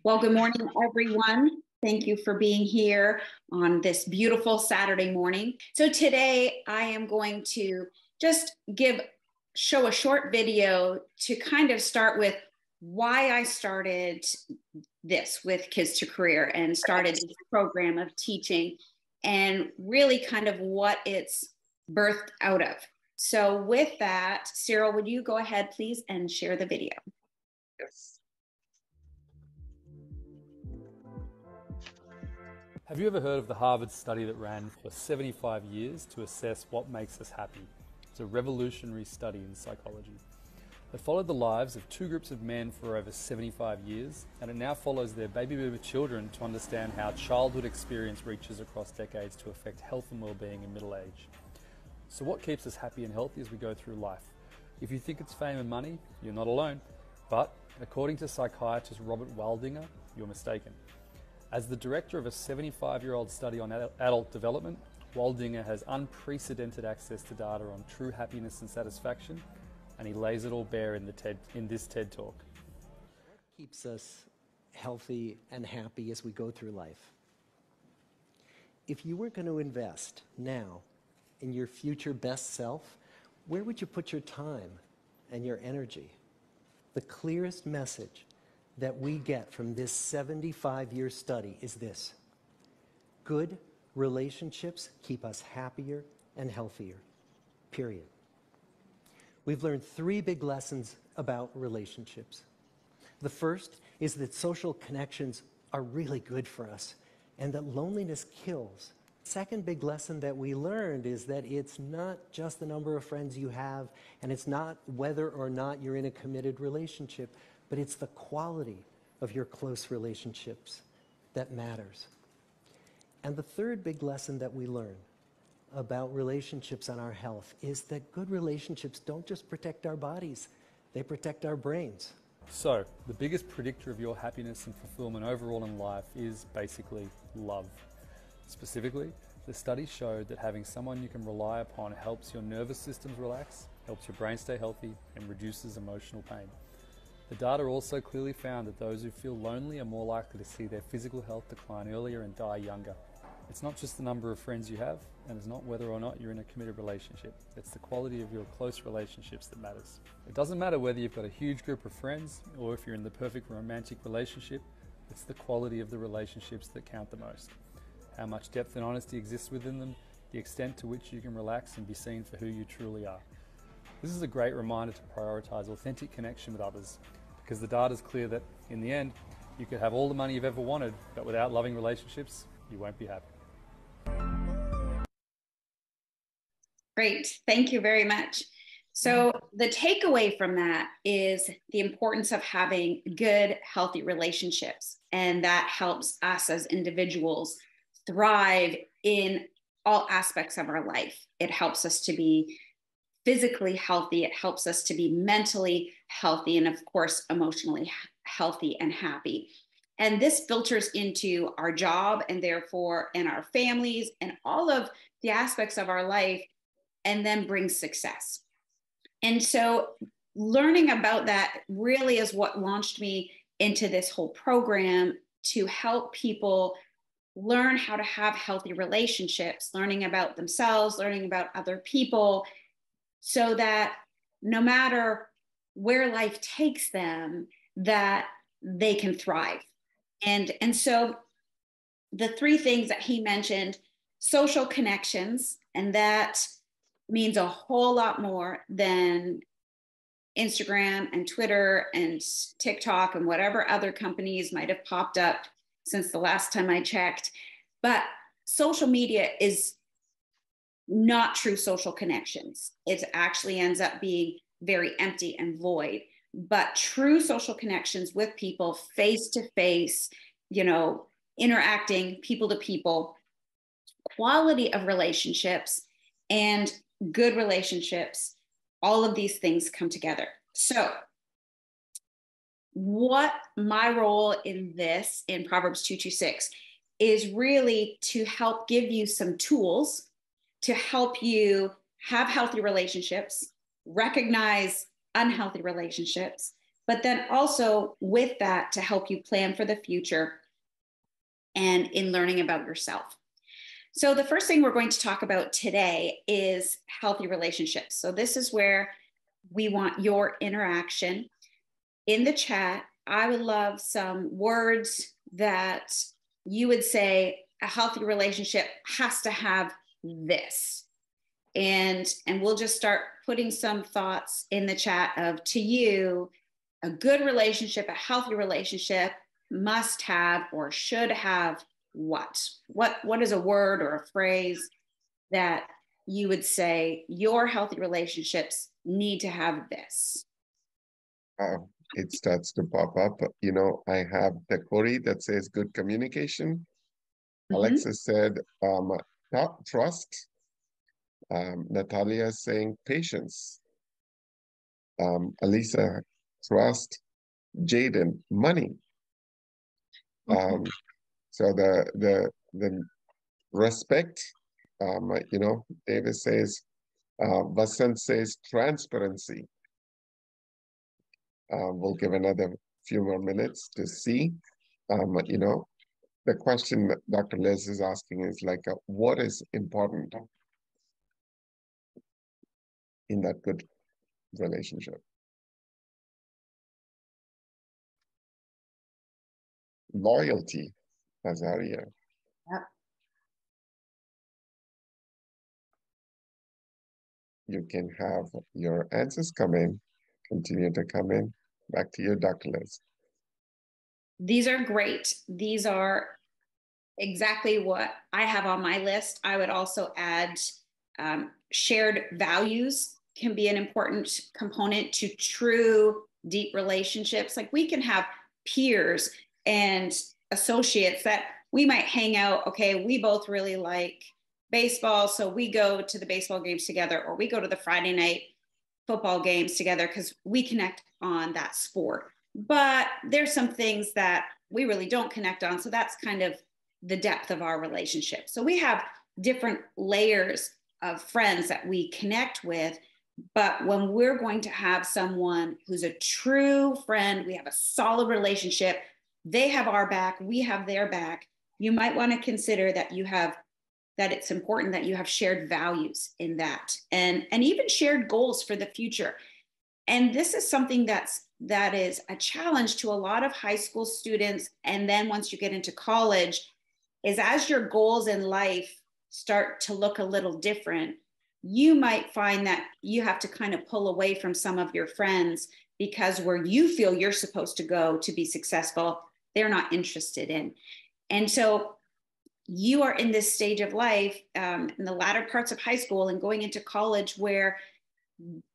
Well, good morning, everyone. Thank you for being here on this beautiful Saturday morning. So today I am going to just show a short video to kind of start with why I started this with Kids2Career and started this program of teaching and really kind of what it's birthed out of. So with that, Cyril, would you go ahead, please, and share the video? Yes. Have you ever heard of the Harvard study that ran for 75 years to assess what makes us happy? It's a revolutionary study in psychology. It followed the lives of two groups of men for over 75 years, and it now follows their baby boomer children to understand how childhood experience reaches across decades to affect health and well-being in middle age. So what keeps us happy and healthy as we go through life? If you think it's fame and money, you're not alone. But according to psychiatrist Robert Waldinger, you're mistaken. As the director of a 75-year-old study on adult development, Waldinger has unprecedented access to data on true happiness and satisfaction, and he lays it all bare in this TED Talk. What keeps us healthy and happy as we go through life? If you were going to invest now in your future best self, where would you put your time and your energy? The clearest message that we get from this 75-year study is this: good relationships keep us happier and healthier, period. We've learned three big lessons about relationships. The first is that social connections are really good for us and that loneliness kills. Second big lesson that we learned is that it's not just the number of friends you have, and it's not whether or not you're in a committed relationship, but it's the quality of your close relationships that matters. And the third big lesson that we learn about relationships and our health is that good relationships don't just protect our bodies, they protect our brains. So, the biggest predictor of your happiness and fulfillment overall in life is basically love. Specifically, the study showed that having someone you can rely upon helps your nervous systems relax, helps your brain stay healthy, and reduces emotional pain. The data also clearly found that those who feel lonely are more likely to see their physical health decline earlier and die younger. It's not just the number of friends you have, and it's not whether or not you're in a committed relationship. It's the quality of your close relationships that matters. It doesn't matter whether you've got a huge group of friends or if you're in the perfect romantic relationship, it's the quality of the relationships that count the most. How much depth and honesty exists within them, the extent to which you can relax and be seen for who you truly are. This is a great reminder to prioritize authentic connection with others, because the data is clear that, in the end, you could have all the money you've ever wanted, but without loving relationships, you won't be happy. Great, thank you very much. So the takeaway from that is the importance of having good, healthy relationships, and that helps us as individuals thrive in all aspects of our life. It helps us to be physically healthy, it helps us to be mentally healthy, and of course, emotionally healthy and happy. And this filters into our job and therefore in our families and all of the aspects of our life, and then brings success. And so learning about that really is what launched me into this whole program to help people learn how to have healthy relationships, learning about themselves, learning about other people, so that no matter where life takes them, that they can thrive. And so the three things that he mentioned: social connections, and that means a whole lot more than Instagram and Twitter and TikTok and whatever other companies might have popped up since the last time I checked. But social media is not true social connections. It actually ends up being very empty and void. But true social connections with people face to face, interacting people to people, quality of relationships, and good relationships, all of these things come together. So what my role in this, in Proverbs 2:26, is really to help give you some tools to help you have healthy relationships, recognize unhealthy relationships, but then also with that to help you plan for the future and in learning about yourself. So the first thing we're going to talk about today is healthy relationships. So this is where we want your interaction. In the chat, I would love some words that you would say a healthy relationship has to have this. And we'll just start putting some thoughts in the chat of, to you, a good relationship, a healthy relationship must have or should have what? What is a word or a phrase that you would say your healthy relationships need to have this? It starts to pop up. You know, I have the Corey that says good communication. Alexis said trust. Natalia is saying patience. Alisa, trust. Jaden, money. So the respect. You know, Davis says. Vasant says transparency. We'll give another few more minutes to see. You know, the question that Dr. Liz is asking is like, what is important in that good relationship? Loyalty, Azaria. Yep. You can have your answers come in, continue to come in. Back to you, Dr. Liz. These are great. These are exactly what I have on my list. I would also add shared values can be an important component to true deep relationships. Like we can have peers and associates that we might hang out. Okay, we both really like baseball, so we go to the baseball games together, or we go to the Friday night football games together because we connect on that sport. But there's some things that we really don't connect on. So that's kind of the depth of our relationship. So we have different layers of friends that we connect with. But when we're going to have someone who's a true friend, we have a solid relationship, they have our back, we have their back, you might want to consider that it's important that you have shared values in that, and even shared goals for the future. And this is something that is a challenge to a lot of high school students. And then once you get into college, is as your goals in life start to look a little different, you might find that you have to kind of pull away from some of your friends because where you feel you're supposed to go to be successful, they're not interested in. And so you are in this stage of life, in the latter parts of high school and going into college, where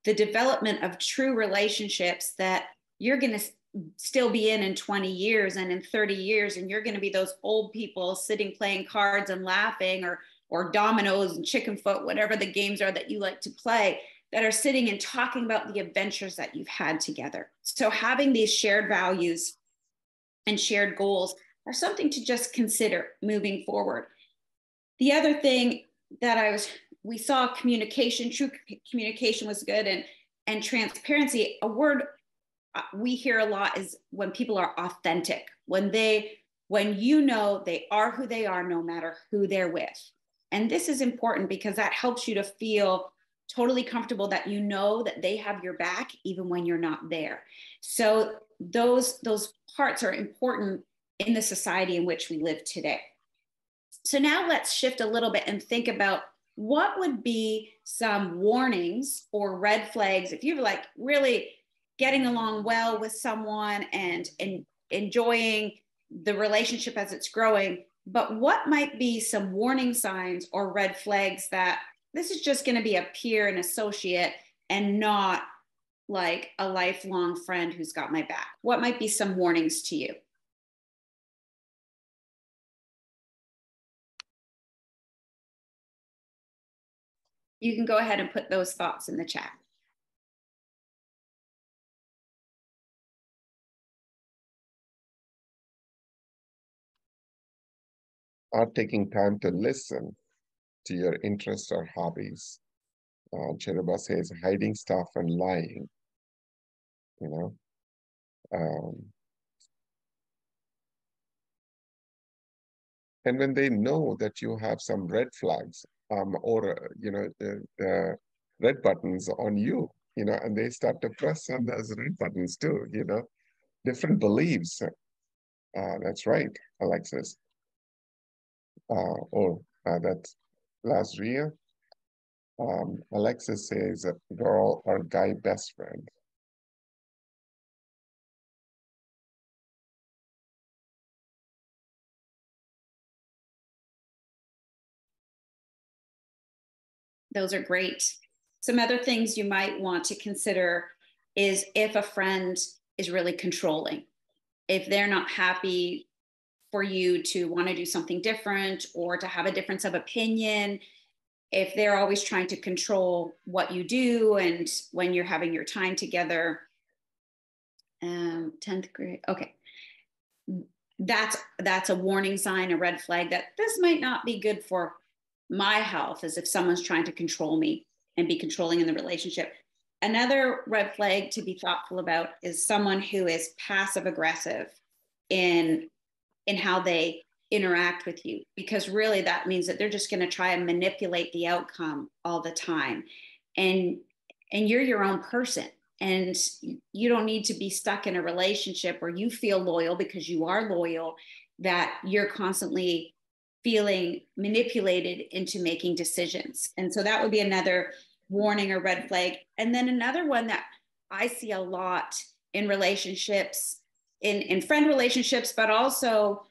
the development of true relationships that you're going to still be in 20 years and in 30 years, and you're going to be those old people sitting playing cards and laughing, or dominoes and chicken foot, whatever the games are that you like to play, that are sitting and talking about the adventures that you've had together. So having these shared values and shared goals are something to just consider moving forward. The other thing that we saw communication, true communication was good, and transparency. A word we hear a lot is when people are authentic, when you know they are who they are, no matter who they're with. And this is important because that helps you to feel totally comfortable that you know that they have your back even when you're not there. So those parts are important in the society in which we live today. So now let's shift a little bit and think about what would be some warnings or red flags if you're like really getting along well with someone and enjoying the relationship as it's growing. But what might be some warning signs or red flags that this is just going to be a peer and associate and not like a lifelong friend who's got my back? What might be some warnings to you? You can go ahead and put those thoughts in the chat. Are taking time to listen to your interests or hobbies. Cheruba says hiding stuff and lying, you know. Um, and when they know that you have some red flags, or red buttons on you, and they start to press on those red buttons too, different beliefs. That's right, Alexis. That's Lazria. Alexis says, girl or guy best friend. Those are great. Some other things you might want to consider is if a friend is really controlling, if they're not happy for you to want to do something different or to have a difference of opinion, if they're always trying to control what you do and when you're having your time together. 10th grade, okay. That's a warning sign, a red flag that this might not be good for my health, as if someone's trying to control me and be controlling in the relationship. Another red flag to be thoughtful about is someone who is passive aggressive in how they interact with you, because really that means that they're just going to try and manipulate the outcome all the time. And you're your own person, and you don't need to be stuck in a relationship where you feel loyal because you are loyal, that you're constantly feeling manipulated into making decisions. And so that would be another warning or red flag. And then another one that I see a lot in relationships, in friend relationships, but also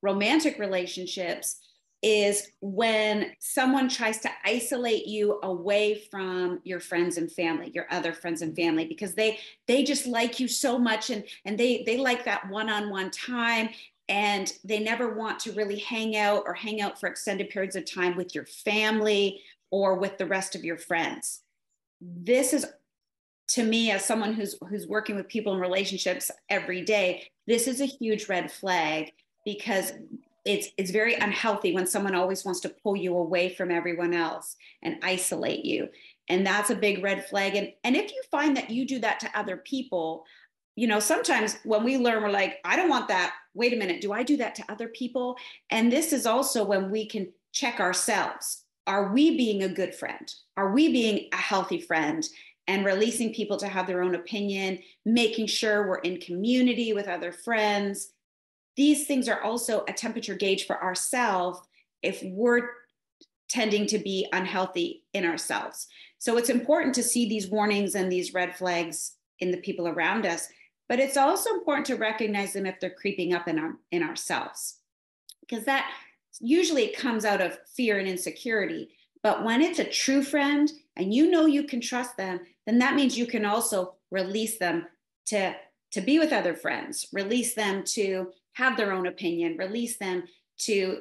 romantic relationships, is when someone tries to isolate you away from your friends and family, your other friends and family, because they just like you so much, and they like that one-on-one time, and they never want to really hang out for extended periods of time with your family or with the rest of your friends. This is, to me, as someone who's working with people in relationships every day, this is a huge red flag, because it's very unhealthy when someone always wants to pull you away from everyone else and isolate you. And that's a big red flag. And if you find that you do that to other people, sometimes when we learn, we're like, I don't want that. Wait a minute, do I do that to other people? And this is also when we can check ourselves. Are we being a good friend? Are we being a healthy friend? And releasing people to have their own opinion, making sure we're in community with other friends. These things are also a temperature gauge for ourselves if we're tending to be unhealthy in ourselves. So it's important to see these warnings and these red flags in the people around us, but it's also important to recognize them if they're creeping up in ourselves, because that usually comes out of fear and insecurity. But when it's a true friend and you can trust them, then that means you can also release them to be with other friends, release them to have their own opinion, release them to,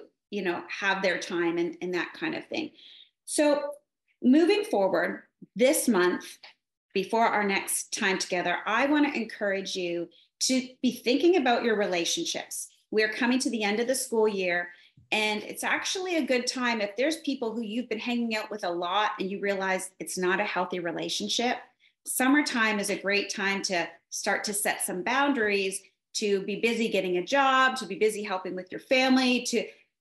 have their time and that kind of thing. So moving forward this month, before our next time together, I want to encourage you to be thinking about your relationships. We're coming to the end of the school year, and it's actually a good time if there's people who you've been hanging out with a lot and you realize it's not a healthy relationship. Summertime is a great time to start to set some boundaries, to be busy getting a job, to be busy helping with your family,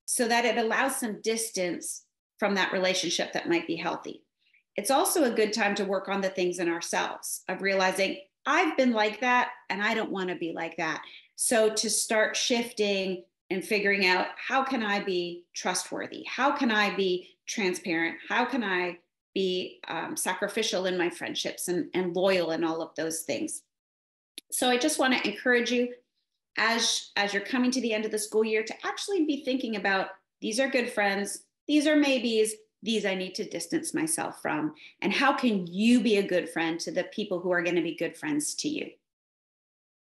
so that it allows some distance from that relationship that might be healthy. It's also a good time to work on the things in ourselves of realizing I've been like that and I don't want to be like that. So to start shifting and figuring out, how can I be trustworthy? How can I be transparent? How can I be sacrificial in my friendships and loyal in all of those things? So I just want to encourage you, as you're coming to the end of the school year, to actually be thinking about, these are good friends, these are maybes, these I need to distance myself from. And how can you be a good friend to the people who are going to be good friends to you?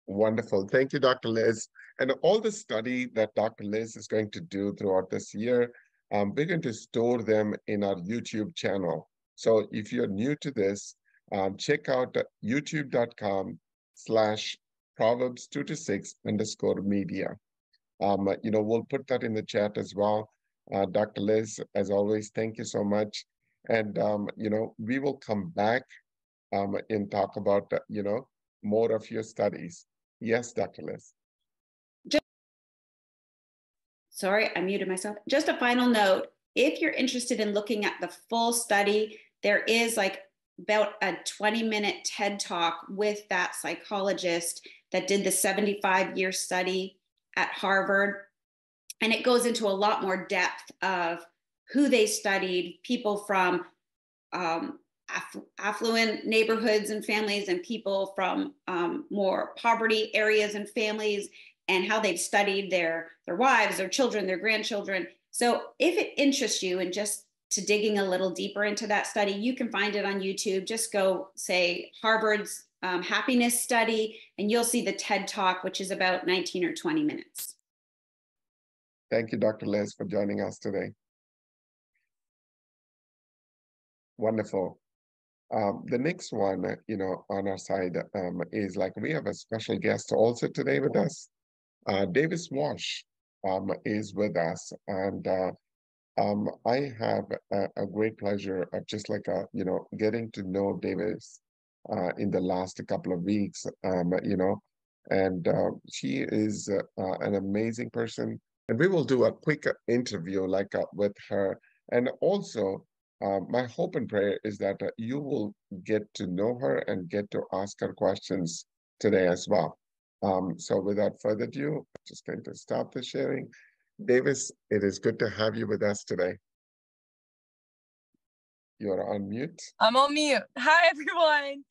Wonderful. Thank you, Dr. Liz. And all the study that Dr. Liz is going to do throughout this year, we're going to store them in our YouTube channel. So if you're new to this, check out youtube.com/Proverbs2to6_media. We'll put that in the chat as well. Dr. Liz, as always, thank you so much. And, we will come back and talk about, more of your studies. Yes, Dr. Liz. Sorry, I muted myself. Just a final note. If you're interested in looking at the full study, there is like about a 20-minute TED Talk with that psychologist that did the 75-year study at Harvard. And it goes into a lot more depth of who they studied, people from affluent neighborhoods and families and people from more poverty areas and families, and how they've studied their wives, their children, their grandchildren. So if it interests you and just to digging a little deeper into that study, you can find it on YouTube. Just go say Harvard's happiness study, and you'll see the TED Talk, which is about 19 or 20 minutes. Thank you, Dr. Liz, for joining us today. Wonderful. The next one, on our side is like we have a special guest also today with us. Davis Wash is with us, and I have a great pleasure of just like getting to know Davis in the last couple of weeks, and she is an amazing person, and we will do a quick interview with her, and also. My hope and prayer is that you will get to know her and get to ask her questions today as well. So without further ado, I'm just going to stop the sharing. Davis, it is good to have you with us today. You're on mute. I'm on mute. Hi, everyone.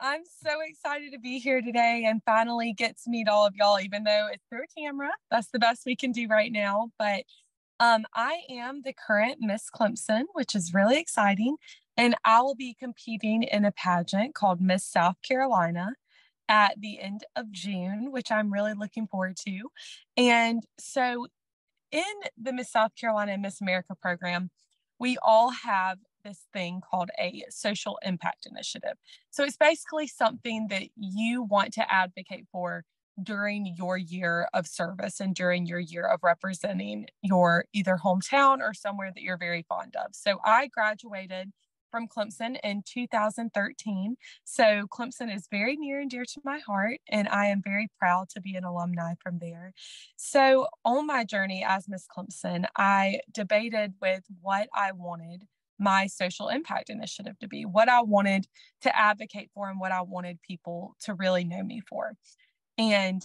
I'm so excited to be here today and finally get to meet all of y'all, even though it's through a camera. That's the best we can do right now. But I am the current Miss Clemson, which is really exciting. And I will be competing in a pageant called Miss South Carolina at the end of June, which I'm really looking forward to. And so in the Miss South Carolina and Miss America program, we all have this thing called a social impact initiative. So it's basically something that you want to advocate for during your year of service and during your year of representing your either hometown or somewhere that you're very fond of. So I graduated from Clemson in 2013. So Clemson is very near and dear to my heart, and I am very proud to be an alumni from there. So on my journey as Miss Clemson, I debated with what I wanted my social impact initiative to be, what I wanted to advocate for, and what I wanted people to really know me for. And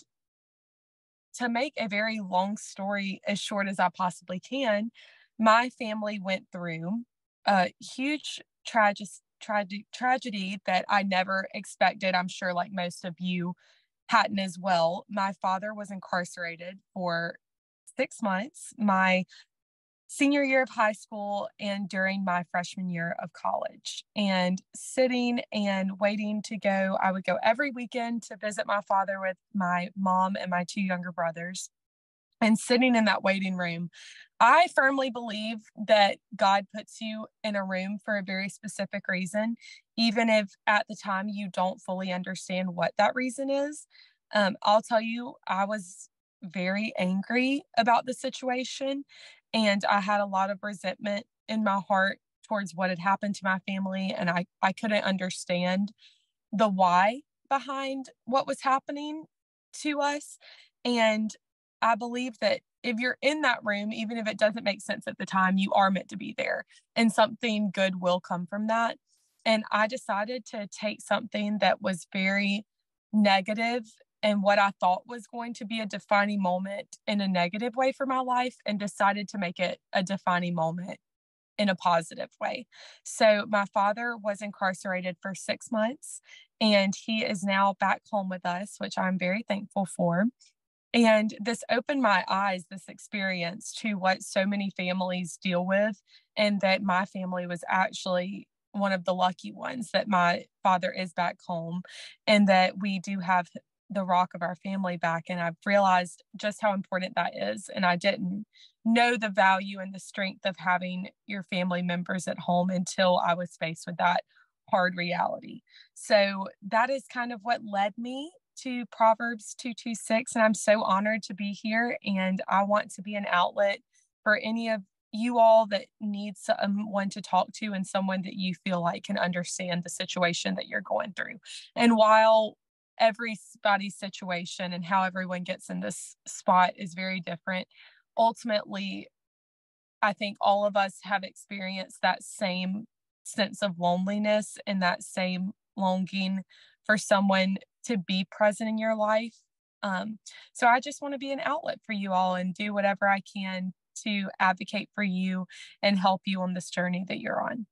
to make a very long story as short as I possibly can, my family went through a huge tragedy that I never expected. I'm sure like most of you hadn't as well. My father was incarcerated for 6 months. My senior year of high school and during my freshman year of college, and sitting and waiting to go. I would go every weekend to visit my father with my mom and my 2 younger brothers. And sitting in that waiting room, I firmly believe that God puts you in a room for a very specific reason, even if at the time you don't fully understand what that reason is. I'll tell you, I was very angry about the situation, and I had a lot of resentment in my heart towards what had happened to my family, and I couldn't understand the why behind what was happening to us. And I believe that if you're in that room, even if it doesn't make sense at the time, you are meant to be there, and something good will come from that. And I decided to take something that was very negative and what I thought was going to be a defining moment in a negative way for my life, and decided to make it a defining moment in a positive way. So my father was incarcerated for 6 months, and he is now back home with us, which I'm very thankful for. And this opened my eyes, this experience, to what so many families deal with, and that my family was actually one of the lucky ones, that my father is back home and that we do have the rock of our family back. And I've realized just how important that is. And I didn't know the value and the strength of having your family members at home until I was faced with that hard reality. So that is kind of what led me to Proverbs 2:26, and I'm so honored to be here, and I want to be an outlet for any of you all that needs someone to talk to and someone that you feel like can understand the situation that you're going through. And while everybody's situation and how everyone gets in this spot is very different. Ultimately, I think all of us have experienced that same sense of loneliness and that same longing for someone to be present in your life. So I just want to be an outlet for you all and do whatever I can to advocate for you and help you on this journey that you're on.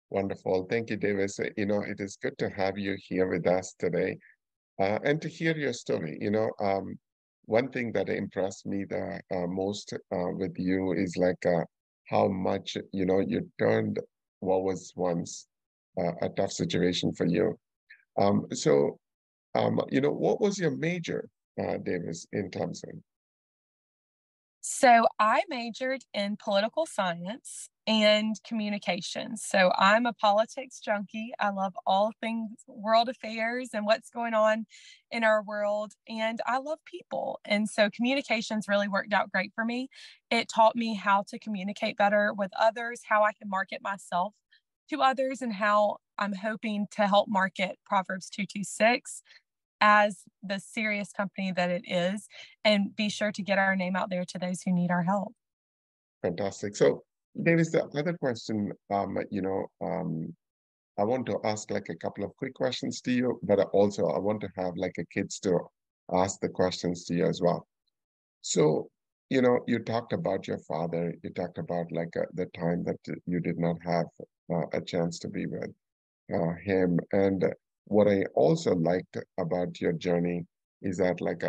Wonderful. Thank you, Davis. It is good to have you here with us today and to hear your story. One thing that impressed me the most with you is like how much, you turned what was once a tough situation for you. What was your major, Davis, in Thompson? So I majored in political science and communications. So I'm a politics junkie. I love all things world affairs and what's going on in our world. And I love people. And so communications really worked out great for me. It taught me how to communicate better with others, how I can market myself to others, and how I'm hoping to help market Proverbs 226 as the serious company that it is, and be sure to get our name out there to those who need our help. Fantastic. So, Davis, the other question, I want to ask like a couple of quick questions to you, but also I want to have like a kids to ask the questions to you as well. So, you talked about your father, you talked about like the time that you did not have a chance to be with him. And what I also liked about your journey is that like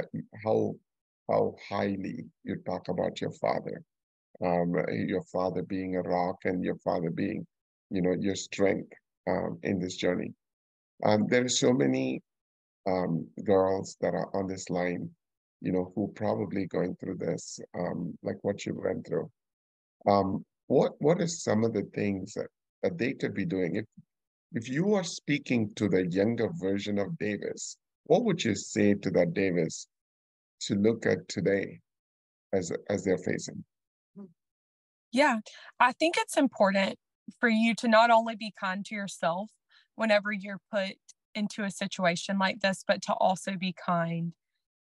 how highly you talk about your father being a rock and your father being, your strength in this journey. There are so many girls that are on this line, who probably going through this, like what you went through. What are some of the things that they could be doing? If you are speaking to the younger version of Davis, what would you say to that Davis to look at today as they're facing? Yeah, I think it's important for you to not only be kind to yourself whenever you're put into a situation like this, but to also be kind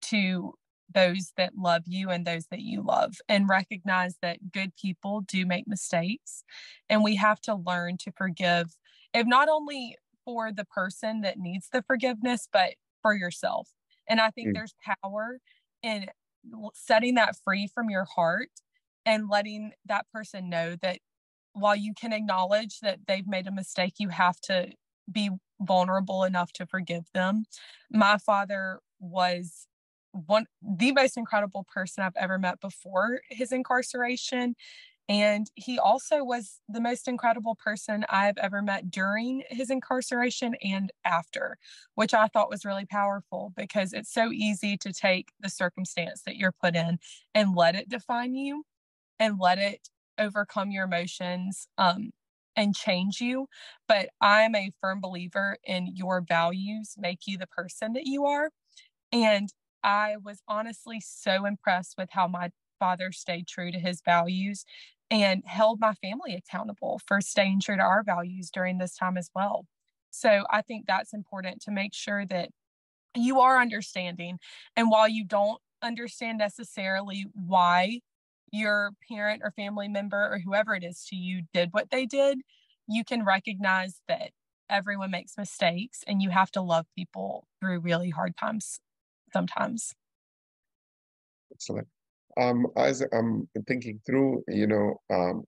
to those that love you and those that you love, and recognize that good people do make mistakes. And we have to learn to forgive, if not only for the person that needs the forgiveness, but for yourself. And I think there's power in setting that free from your heart and letting that person know that while you can acknowledge that they've made a mistake, you have to be vulnerable enough to forgive them. My father was the most incredible person I've ever met before his incarceration. And he also was the most incredible person I've ever met during his incarceration and after, which I thought was really powerful, because it's so easy to take the circumstance that you're put in and let it define you and let it overcome your emotions and change you. But I'm a firm believer in your values make you the person that you are. And I was honestly so impressed with how my father stayed true to his values and held my family accountable for staying true to our values during this time as well. So I think that's important, to make sure that you are understanding. And while you don't understand necessarily why your parent or family member or whoever it is to you did what they did, you can recognize that everyone makes mistakes and you have to love people through really hard times sometimes. Excellent. As I'm thinking through,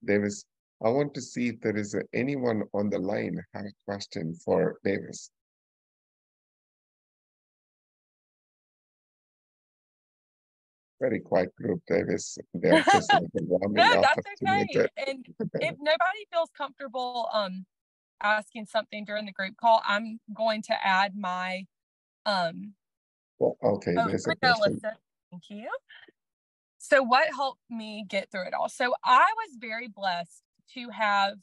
Davis, I want to see if there is anyone on the line have a question for Davis. Very quiet group, Davis. They're just like warming No, up that's to okay. it. And if nobody feels comfortable asking something during the group call, I'm going to add my Well, okay, oh, there's a no, question. listen. Thank you. So what helped me get through it all? So I was very blessed to have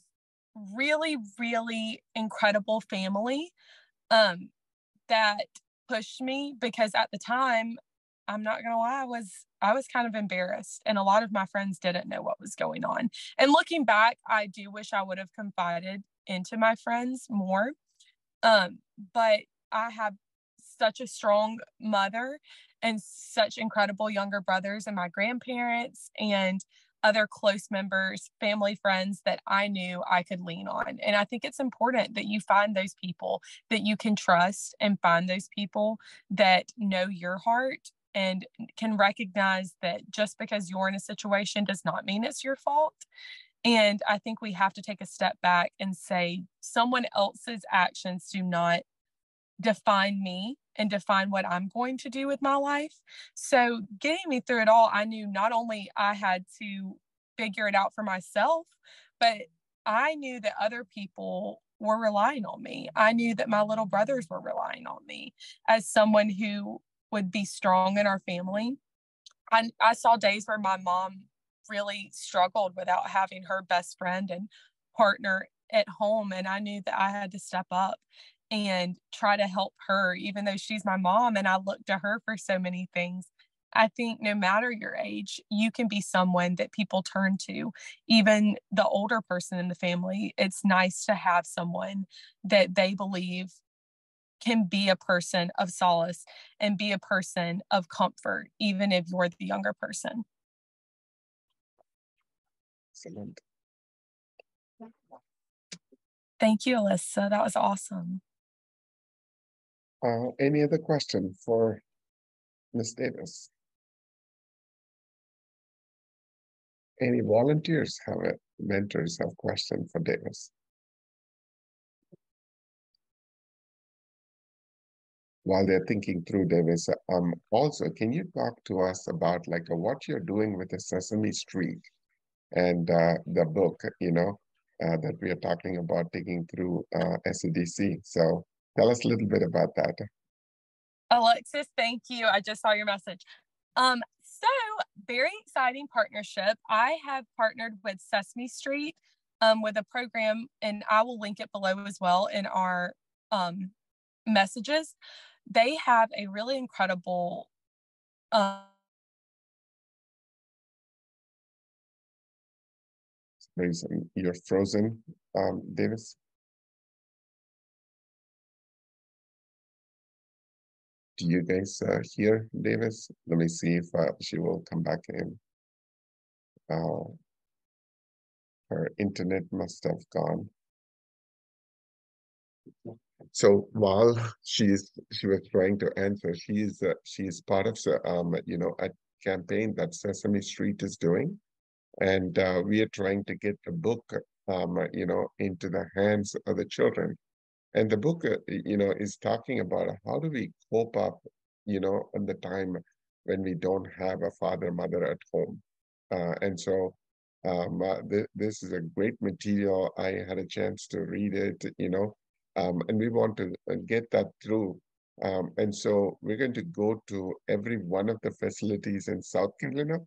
really, really incredible family that pushed me, because at the time, I'm not gonna lie, I was kind of embarrassed, and a lot of my friends didn't know what was going on. And looking back, I do wish I would have confided into my friends more. But I have such a strong mother and such incredible younger brothers and my grandparents and other close members, family, friends that I knew I could lean on. And I think it's important that you find those people that you can trust and find those people that know your heart and can recognize that just because you're in a situation does not mean it's your fault. And I think we have to take a step back and say someone else's actions do not define me and define what I'm going to do with my life. So getting me through it all, I knew not only I had to figure it out for myself, but I knew that other people were relying on me. I knew that my little brothers were relying on me as someone who would be strong in our family. I saw days where my mom really struggled without having her best friend and partner at home. And I knew that I had to step up and try to help her, even though she's my mom and I look to her for so many things. I think no matter your age, you can be someone that people turn to, even the older person in the family. It's nice to have someone that they believe can be a person of solace and be a person of comfort, even if you're the younger person. Excellent. Thank you, Alyssa. That was awesome. Any other question for Ms. Davis? Any volunteers have it? Mentors have questions for Davis? While they're thinking through, Davis, also, can you talk to us about like what you're doing with the Sesame Street and the book, that we are talking about taking through SEDC? So tell us a little bit about that. Alexis, thank you. I just saw your message. So very exciting partnership. I have partnered with Sesame Street with a program, and I will link it below as well in our messages. They have a really incredible You're frozen, Davis. Do you guys hear Davis? Let me see if she will come back in. Her internet must have gone. So while she was trying to answer, she is part of a campaign that Sesame Street is doing, and we are trying to get the book into the hands of the children. And the book, is talking about how do we cope up, in the time when we don't have a father, mother at home. And so this is a great material. I had a chance to read it, and we want to get that through. And so we're going to go to every one of the facilities in South Carolina,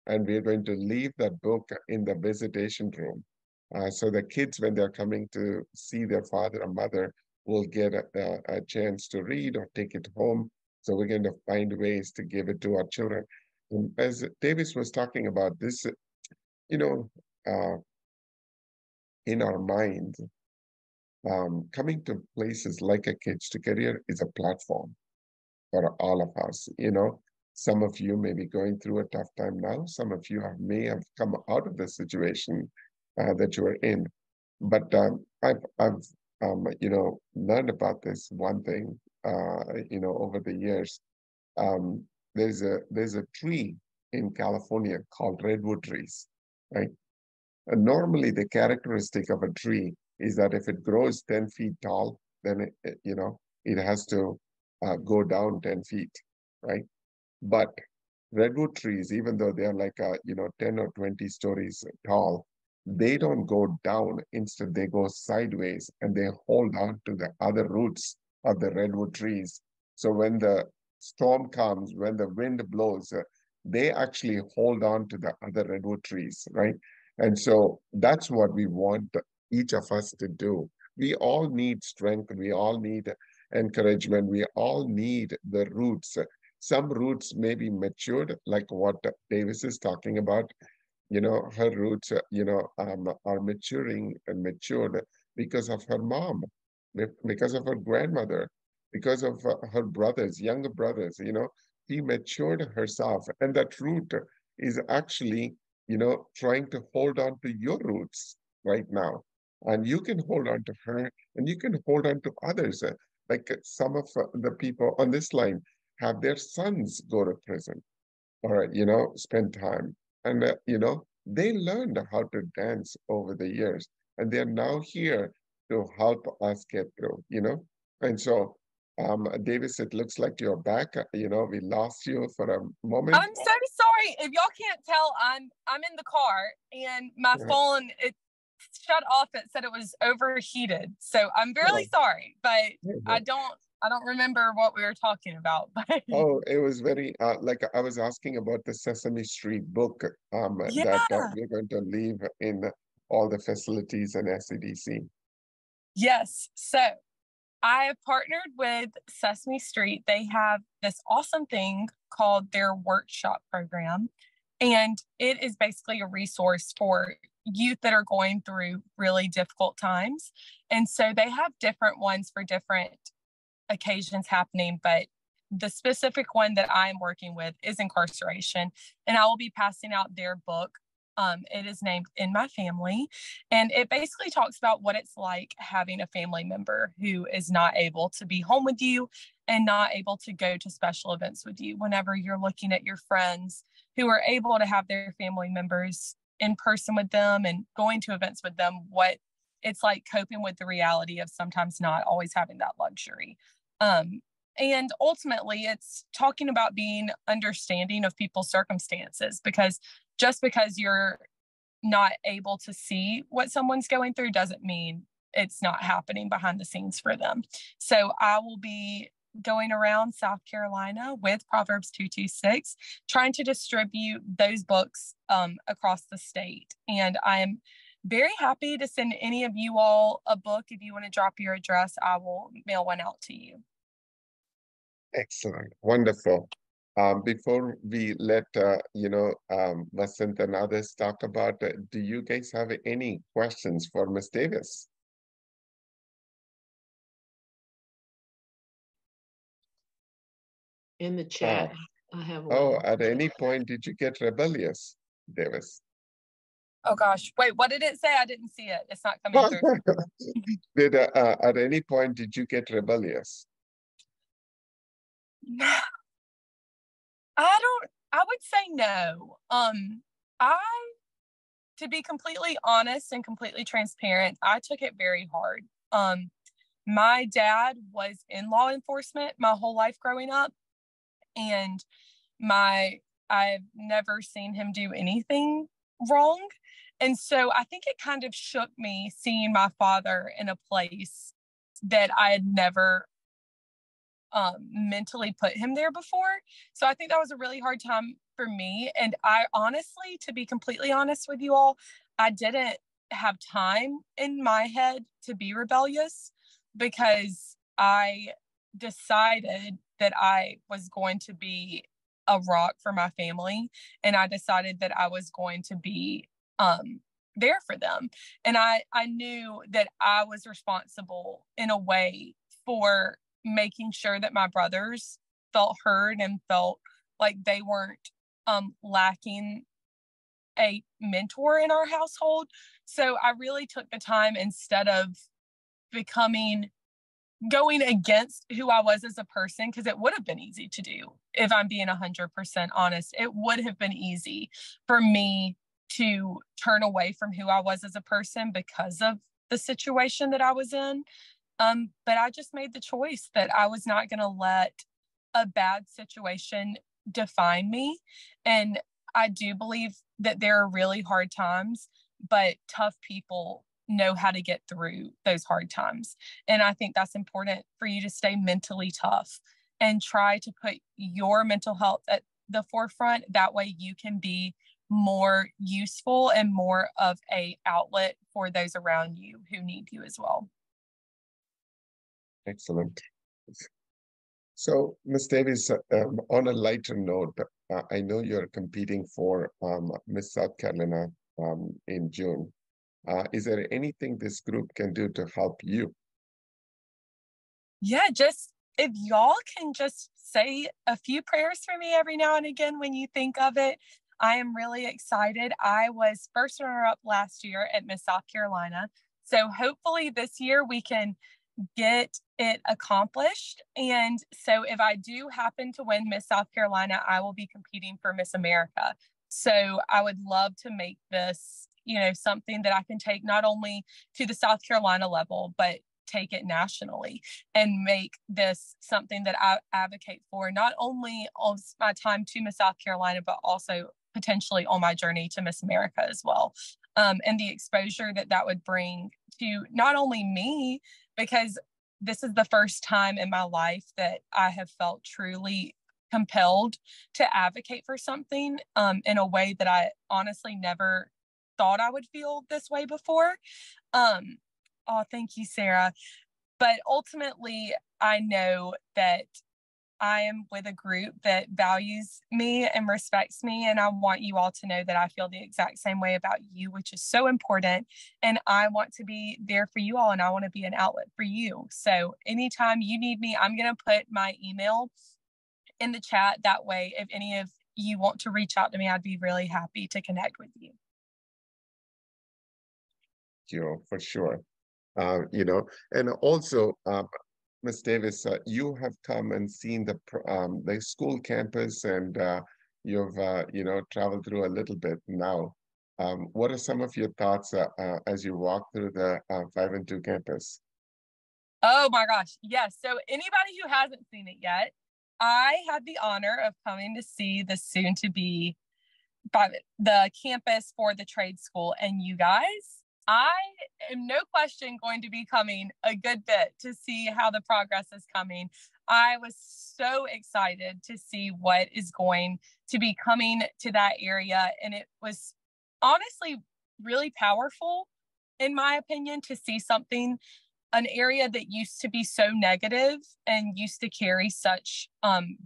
and we're going to leave that book in the visitation room. So the kids, when they're coming to see their father or mother, will get a chance to read or take it home. So we're going to find ways to give it to our children. And as Davis was talking about this, in our mind, coming to places like a Kids2Career is a platform for all of us. Some of you may be going through a tough time now. Some of you may have come out of the situation that you are in. But I've learned about this one thing, over the years. There's a tree in California called redwood trees, right? And normally the characteristic of a tree is that if it grows 10 feet tall, then it has to go down 10 feet, right? But redwood trees, even though they're like 10 or 20 stories tall, they don't go down. Instead, they go sideways and they hold on to the other roots of the redwood trees. So when the storm comes, when the wind blows, they actually hold on to the other redwood trees, right? And so that's what we want each of us to do. We all need strength. We all need encouragement. We all need the roots. Some roots may be matured, like what Davis is talking about. Her roots, are maturing and matured because of her mom, because of her grandmother, because of her brothers, younger brothers, she matured herself. And that root is actually, trying to hold on to your roots right now. And you can hold on to her and you can hold on to others. Like some of the people on this line have their sons go to prison or, spend time. And, they learned how to dance over the years. And they're now here to help us get through. And so, Davis, it looks like you're back. We lost you for a moment. I'm so sorry. If y'all can't tell, I'm in the car and my phone, it shut off. It said it was overheated. So I'm really sorry, but I don't remember what we were talking about. But Oh, it was very like I was asking about the Sesame Street book yeah. that we're going to leave in all the facilities and SCDC. Yes. So I have partnered with Sesame Street. They have this awesome thing called their workshop program. And it is basically a resource for youth that are going through really difficult times. And so they have different ones for different occasions happening, but the specific one that I'm working with is incarceration. And I will be passing out their book. It is named In My Family, and it basically talks about what it's like having a family member who is not able to be home with you and not able to go to special events with you. Whenever you're looking at your friends who are able to have their family members in person with them and going to events with them, what it's like coping with the reality of sometimes not always having that luxury. And ultimately, it's talking about being understanding of people's circumstances, because just because you're not able to see what someone's going through doesn't mean it's not happening behind the scenes for them. So I will be going around South Carolina with Proverbs 226, trying to distribute those books across the state. And I'm very happy to send any of you all a book. If you want to drop your address, I will mail one out to you. Excellent. Wonderful. Before we let, Vasant and others talk about, do you guys have any questions for Ms. Davis? In the chat, I have one. Oh, at any point did you get rebellious, Davis? Oh gosh, wait, what did it say? I didn't see it. It's not coming through. At any point did you get rebellious? I would say no. To be completely honest and completely transparent, I took it very hard. My dad was in law enforcement my whole life growing up, and I've never seen him do anything wrong. And so I think it kind of shook me seeing my father in a place that I had never mentally put him there before. So I think that was a really hard time for me. And I honestly, to be completely honest with you all, I didn't have time in my head to be rebellious, because I decided that I was going to be a rock for my family. And I decided that I was going to be there for them. And I knew that I was responsible in a way for making sure that my brothers felt heard and felt like they weren't lacking a mentor in our household. So I really took the time, instead of going against who I was as a person, because it would have been easy to do. If I'm being 100% honest, it would have been easy for me to turn away from who I was as a person because of the situation that I was in. But I just made the choice that I was not going to let a bad situation define me. And I do believe that there are really hard times, but tough people know how to get through those hard times. And I think that's important for you to stay mentally tough and try to put your mental health at the forefront. That way you can be more useful and more of an outlet for those around you who need you as well. Excellent. So, Ms. Davis, on a lighter note, I know you're competing for Miss South Carolina in June. Is there anything this group can do to help you? Yeah, just if y'all can just say a few prayers for me every now and again when you think of it, I am really excited. I was first runner-up last year at Miss South Carolina. So hopefully this year we can get it accomplished. And so if I do happen to win Miss South Carolina, I will be competing for Miss America. So I would love to make this, something that I can take not only to the South Carolina level, but take it nationally and make this something that I advocate for, not only on my time to Miss South Carolina, but also potentially on my journey to Miss America as well. And the exposure that would bring to not only me, because this is the first time in my life that I have felt truly compelled to advocate for something in a way that I honestly never thought I would feel this way before. Oh, thank you, Sarah. But ultimately, I know that I am with a group that values me and respects me. And I want you all to know that I feel the exact same way about you, which is so important. And I want to be there for you all, and I want to be an outlet for you. So anytime you need me, I'm going to put my email in the chat. That way, if any of you want to reach out to me, I'd be really happy to connect with you. For sure. And also, Ms. Davis, you have come and seen the school campus, and you've traveled through a little bit now. What are some of your thoughts as you walk through the 5 and 2 campus? Oh my gosh, yes. So anybody who hasn't seen it yet, I had the honor of coming to see the soon-to-be the campus for the trade school, and you guys, I am no question going to be coming a good bit to see how the progress is coming. I was so excited to see what is going to be coming to that area. And it was honestly really powerful, in my opinion, to see an area that used to be so negative and used to carry such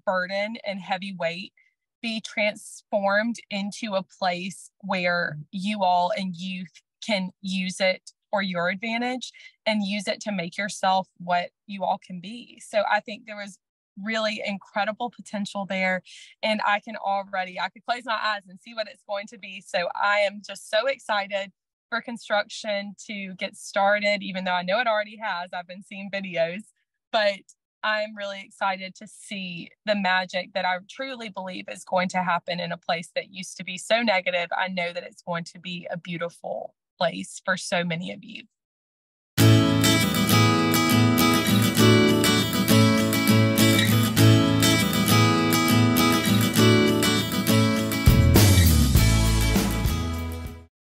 burden and heavy weight be transformed into a place where you all and youth can use it for your advantage and use it to make yourself what you all can be. So I think there was really incredible potential there. And I could close my eyes and see what it's going to be. So I am just so excited for construction to get started, even though I know it already has. I've been seeing videos, but I'm really excited to see the magic that I truly believe is going to happen in a place that used to be so negative. I know that it's going to be a beautiful place for so many of you.